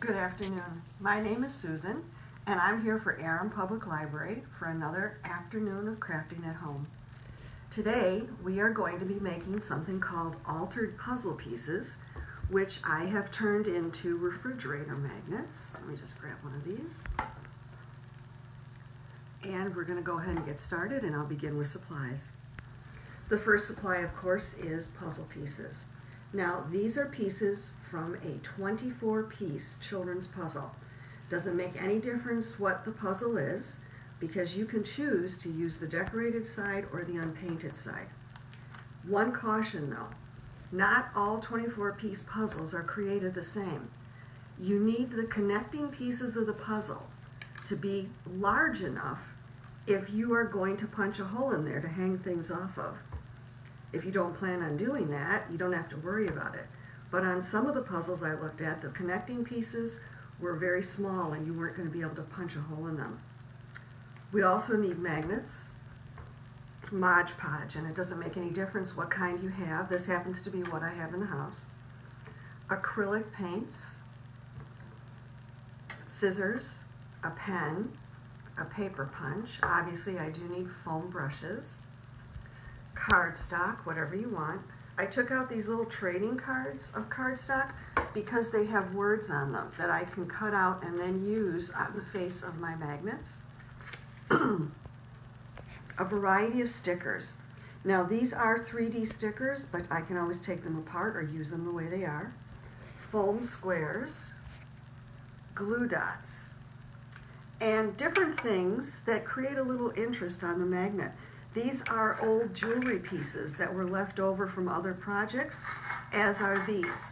Good afternoon. My name is Susan, and I'm here for Aram Public Library for another afternoon of crafting at home. Today, we are going to be making something called altered puzzle pieces, which I have turned into refrigerator magnets. Let me just grab one of these. And we're going to go ahead and get started, and I'll begin with supplies. The first supply, of course, is puzzle pieces. Now, these are pieces from a 24-piece children's puzzle. Doesn't make any difference what the puzzle is, because you can choose to use the decorated side or the unpainted side. One caution though, not all 24-piece puzzles are created the same. You need the connecting pieces of the puzzle to be large enough if you are going to punch a hole in there to hang things off of. If you don't plan on doing that, you don't have to worry about it. But on some of the puzzles I looked at, the connecting pieces were very small and you weren't going to be able to punch a hole in them. We also need magnets, Mod Podge, and it doesn't make any difference what kind you have. This happens to be what I have in the house. Acrylic paints, scissors, a pen, a paper punch. Obviously I do need foam brushes. Cardstock, whatever you want. I took out these little trading cards of cardstock because they have words on them that I can cut out and then use on the face of my magnets. A variety of stickers. Now these are 3D stickers, but I can always take them apart or use them the way they are. Foam squares, glue dots, and different things that create a little interest on the magnet. These are old jewelry pieces that were left over from other projects, as are these.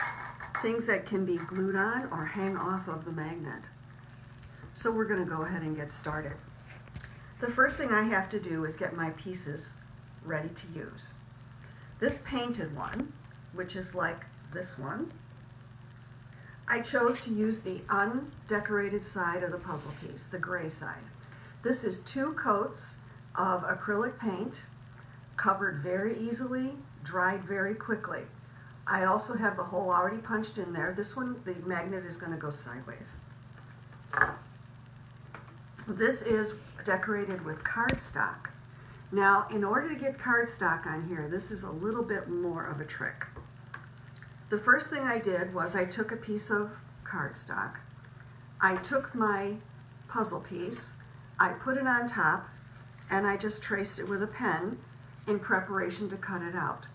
Things that can be glued on or hang off of the magnet. So we're going to go ahead and get started. The first thing I have to do is get my pieces ready to use. This painted one, which is like this one, I chose to use the undecorated side of the puzzle piece, the gray side. This is 2 coats of acrylic paint, covered very easily, dried very quickly. I also have the hole already punched in there. This one, the magnet is going to go sideways. This is decorated with cardstock. Now, in order to get cardstock on here, this is a little bit more of a trick. The first thing I did was I took a piece of cardstock, I took my puzzle piece, I put it on top, and I just traced it with a pen in preparation to cut it out.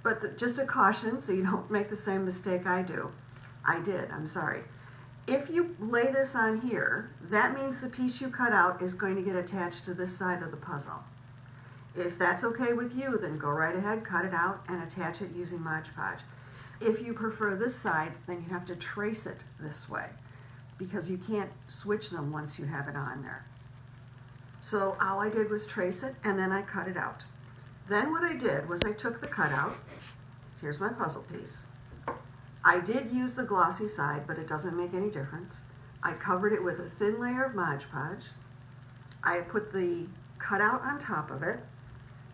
But just a caution, so you don't make the same mistake I do. I'm sorry. If you lay this on here, that means the piece you cut out is going to get attached to this side of the puzzle. If that's okay with you, then go right ahead, cut it out, and attach it using Mod Podge. If you prefer this side, then you have to trace it this way, because you can't switch them once you have it on there. So all I did was trace it, and then I cut it out. Then what I did was I took the cutout. Here's my puzzle piece. I did use the glossy side, but it doesn't make any difference. I covered it with a thin layer of Mod Podge. I put the cutout on top of it.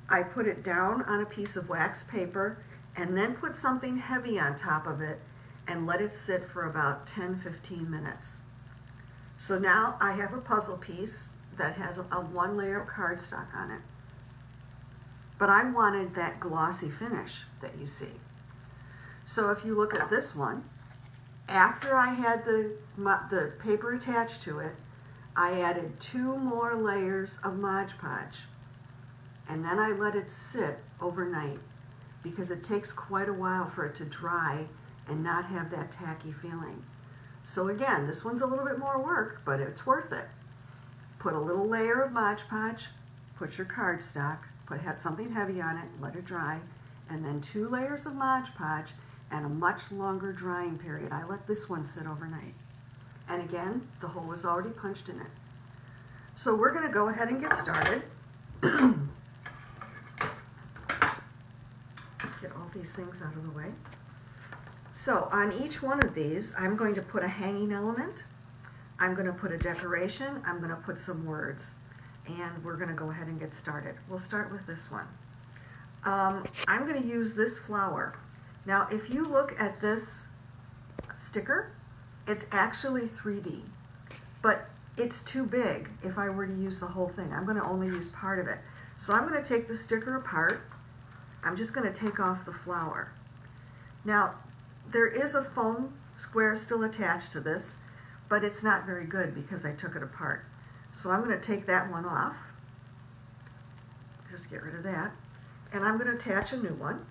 I put it down on a piece of wax paper, and then put something heavy on top of it and let it sit for about 10-15 minutes. So now I have a puzzle piece that has a 1 layer of cardstock on it. But I wanted that glossy finish that you see. So if you look at this one, after I had the paper attached to it, I added 2 more layers of Mod Podge. And then I let it sit overnight, because it takes quite a while for it to dry and not have that tacky feeling. So again, this one's a little bit more work, but it's worth it. Put a little layer of Mod Podge, put your cardstock, put something heavy on it, let it dry, and then 2 layers of Mod Podge and a much longer drying period. I let this one sit overnight. And again, the hole was already punched in it. So we're going to go ahead and get started. Get all these things out of the way. So on each one of these, I'm going to put a hanging element. I'm going to put a decoration. I'm going to put some words. And we're going to go ahead and get started. We'll start with this one. I'm going to use this flower. Now, if you look at this sticker, It's actually 3D, but it's too big if I were to use the whole thing. I'm going to only use part of it. So I'm going to take the sticker apart. I'm just going to take off the flower. Now, there is a foam square still attached to this, but it's not very good because I took it apart. So I'm going to take that one off. Just get rid of that. And I'm going to attach a new one.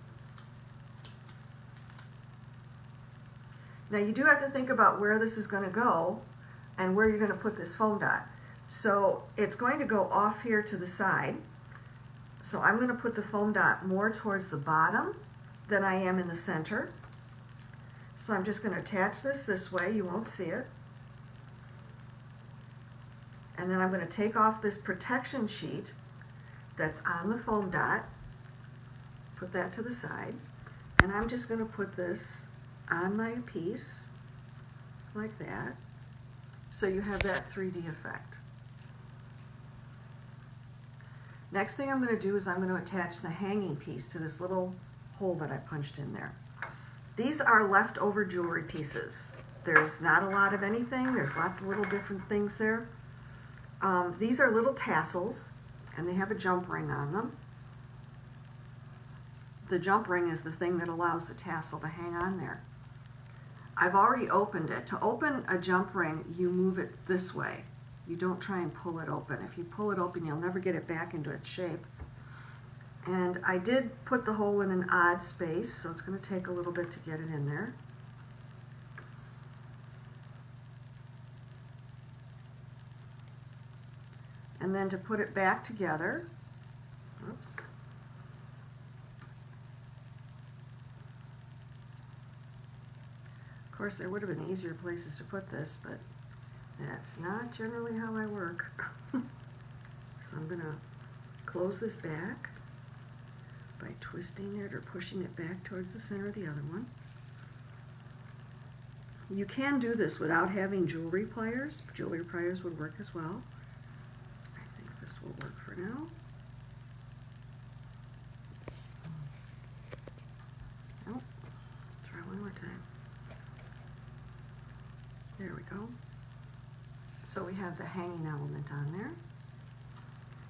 Now you do have to think about where this is going to go and where you're going to put this foam dot. So it's going to go off here to the side. So I'm going to put the foam dot more towards the bottom than I am in the center. So I'm just going to attach this way. You won't see it. And then I'm going to take off this protection sheet that's on the foam dot, put that to the side, and I'm just going to put this on my piece like that, so you have that 3D effect. Next thing I'm going to do is I'm going to attach the hanging piece to this little hole that I punched in there. These are leftover jewelry pieces. There's not a lot of anything. There's lots of little different things there. These are little tassels, and they have a jump ring on them. The jump ring is the thing that allows the tassel to hang on there. I've already opened it. To open a jump ring, you move it this way. You don't try and pull it open. If you pull it open, you'll never get it back into its shape. And I did put the hole in an odd space, so it's going to take a little bit to get it in there. And then to put it back together, oops. Of course, there would have been easier places to put this, but that's not generally how I work. So I'm going to close this back by twisting it or pushing it back towards the center of the other one. You can do this without having jewelry pliers. Jewelry pliers would work as well. I think this will work for now. Oh, try one more time. There we go. So we have the hanging element on there.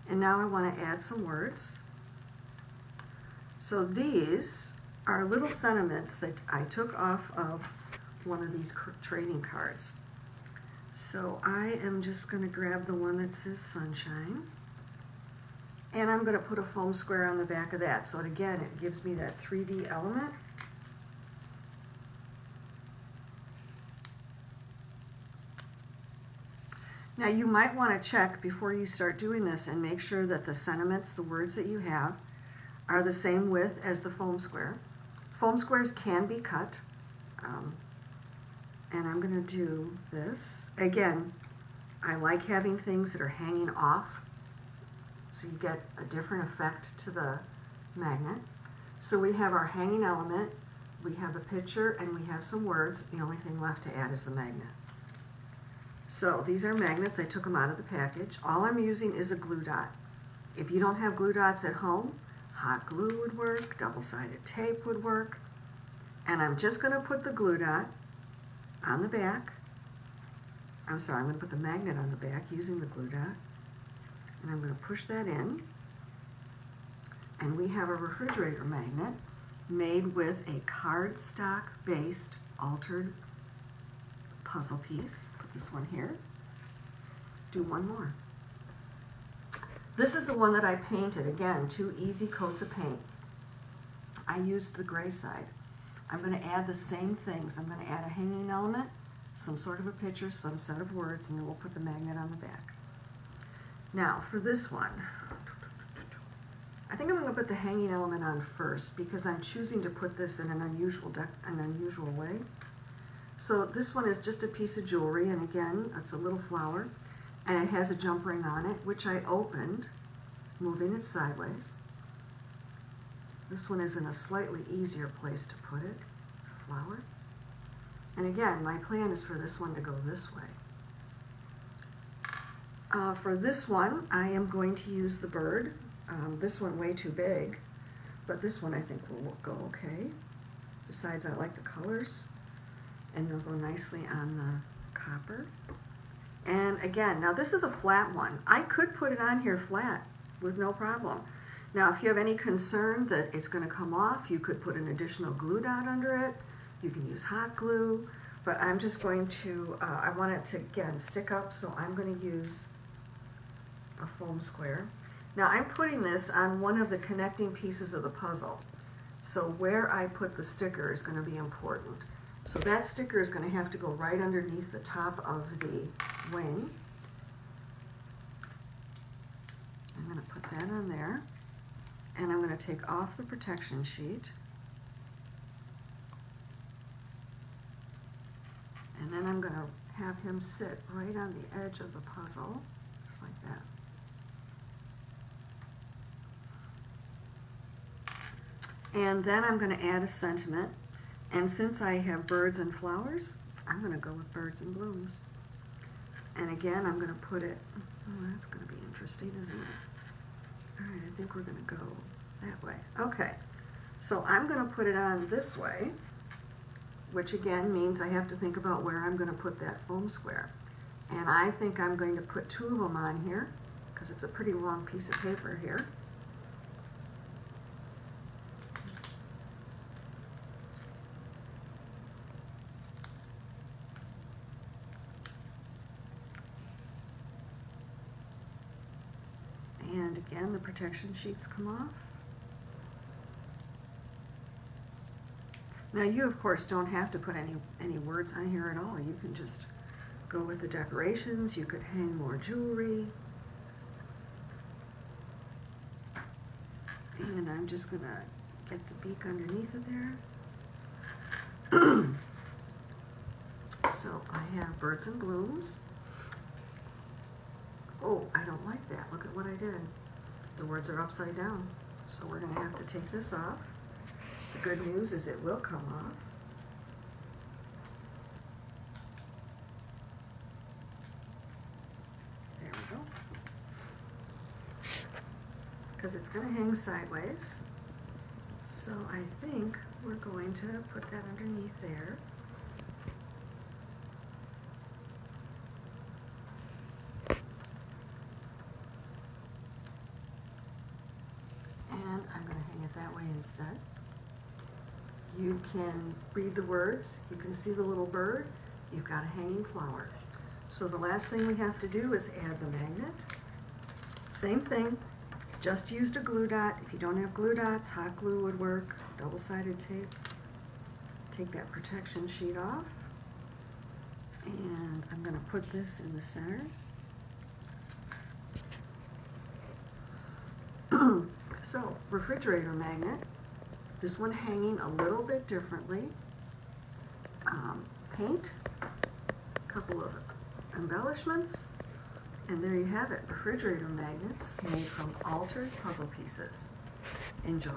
And now I want to add some words. So these are little sentiments that I took off of one of these trading cards. So I am just going to grab the one that says sunshine. And I'm going to put a foam square on the back of that. So again, it gives me that 3D element. Now you might want to check before you start doing this and make sure that the sentiments, the words that you have, are the same width as the foam square. Foam squares can be cut. And I'm going to do this. Again, I like having things that are hanging off so you get a different effect to the magnet. So we have our hanging element, we have a picture, and we have some words. The only thing left to add is the magnet. So these are magnets. I took them out of the package. All I'm using is a glue dot. If you don't have glue dots at home, hot glue would work, double-sided tape would work. And I'm just going to put the glue dot on the back. I'm sorry, I'm going to put the magnet on the back using the glue dot. And I'm going to push that in. And we have a refrigerator magnet made with a cardstock based altered puzzle piece. Put this one here. Do one more. This is the one that I painted. Again, 2 easy coats of paint. I used the gray side. I'm going to add the same things. I'm going to add a hanging element, some sort of a picture, some set of words, and then we'll put the magnet on the back. Now, for this one, I think I'm going to put the hanging element on first because I'm choosing to put this in an unusual way. So this one is just a piece of jewelry, and again, it's a little flower, and it has a jump ring on it, which I opened, moving it sideways. This one is in a slightly easier place to put it. It's a flower. And again, my plan is for this one to go this way. For this one, I am going to use the bird. This one way too big, but this one I think will go okay. Besides, I like the colors. and they'll go nicely on the copper. And again, now this is a flat one. I could put it on here flat with no problem. Now, if you have any concern that it's going to come off, you could put an additional glue dot under it. You can use hot glue, but I'm just going to, I want it to, again, stick up, so I'm going to use a foam square. Now, I'm putting this on one of the connecting pieces of the puzzle. So where I put the sticker is going to be important. So that sticker is going to have to go right underneath the top of the wing. I'm going to put that on there, and I'm going to take off the protection sheet, and then I'm going to have him sit right on the edge of the puzzle, just like that. And then I'm going to add a sentiment, and since I have birds and flowers, I'm going to go with birds and blooms. And again, I'm going to put it, oh, that's going to be interesting, isn't it? All right, I think we're going to go that way. Okay, so I'm going to put it on this way, which again means I have to think about where I'm going to put that foam square. And I think I'm going to put 2 of them on here, because it's a pretty long piece of paper here. And again, the protection sheets come off. Now you, of course, don't have to put any words on here at all. You can just go with the decorations. You could hang more jewelry. And I'm just going to get the beak underneath it there. So I have birds and blooms. Oh, I don't like that. Look at what I did. The words are upside down. So we're going to have to take this off. The good news is it will come off. There we go. Because it's going to hang sideways. So I think we're going to put that underneath there. And I'm going to hang it that way instead. You can read the words, you can see the little bird, you've got a hanging flower. So the last thing we have to do is add the magnet. Same thing, just used a glue dot. If you don't have glue dots, hot glue would work, double-sided tape. Take that protection sheet off, and I'm going to put this in the center. So, refrigerator magnet. This one hanging a little bit differently. Paint, a couple of embellishments, and there you have it, refrigerator magnets made from altered puzzle pieces. Enjoy.